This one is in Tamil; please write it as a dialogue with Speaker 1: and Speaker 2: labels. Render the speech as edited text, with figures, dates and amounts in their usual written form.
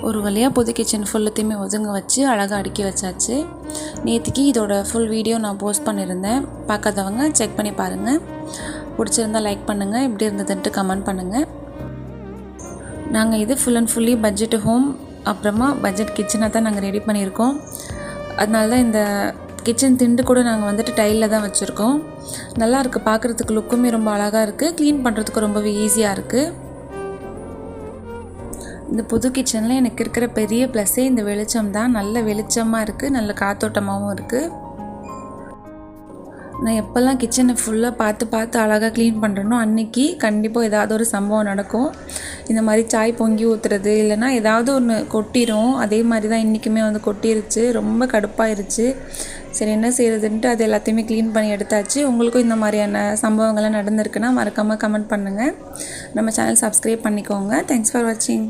Speaker 1: ஒரு வழியாக புது கிச்சன் ஃபுல்லத்தையுமே ஒதுங்க வச்சு அழகாக அடுக்கி வச்சாச்சு. நேற்றுக்கு இதோட ஃபுல் வீடியோ நான் போஸ்ட் பண்ணியிருந்தேன். பார்க்காதவங்க செக் பண்ணி பாருங்கள். பிடிச்சிருந்தால் லைக் பண்ணுங்கள், எப்படி இருந்ததுன்ட்டு கமெண்ட் பண்ணுங்கள். நாங்கள் இது full and fully budget home அப்புறமா பட்ஜெட் கிச்சனாக தான் நாங்கள் ரெடி பண்ணியிருக்கோம். அதனால தான் இந்த கிச்சன் திண்டு கூட நாங்கள் வந்துட்டு டைலில் தான் வச்சுருக்கோம். நல்லா இருக்குது, பார்க்குறதுக்கு லுக்குமே ரொம்ப அழகாக இருக்குது, க்ளீன் பண்ணுறதுக்கு ரொம்பவே ஈஸியாக இருக்குது. இந்த புது கிச்சனில் எனக்கு இருக்கிற பெரிய ப்ளஸ்ஸே இந்த வெளிச்சம் தான். நல்ல வெளிச்சமாக இருக்குது, நல்ல காத்தோட்டமாகவும் இருக்குது. நான் எப்போல்லாம் கிச்சனை ஃபுல்லாக பார்த்து அழகாக க்ளீன் பண்ணுறேனோ அன்றைக்கி கண்டிப்பாக ஏதாவது ஒரு சம்பவம் நடக்கும். இந்த மாதிரி சாய் பொங்கி ஊற்றுறது இல்லைனா ஏதாவது ஒன்று கொட்டிடும். அதே மாதிரி தான் இன்றைக்குமே வந்து கொட்டிருச்சு, ரொம்ப கடுப்பாயிருச்சு. சரி என்ன செய்கிறதுன்ட்டு அது எல்லாத்தையுமே க்ளீன் பண்ணி எடுத்தாச்சு. உங்களுக்கும் இந்த மாதிரியான சம்பவங்கள்லாம் நடந்திருக்குன்னா மறக்காமல் கமெண்ட் பண்ணுங்கள். நம்ம சேனல் சப்ஸ்கிரைப் பண்ணிக்கோங்க. தேங்க்ஸ் ஃபார் வாட்சிங்.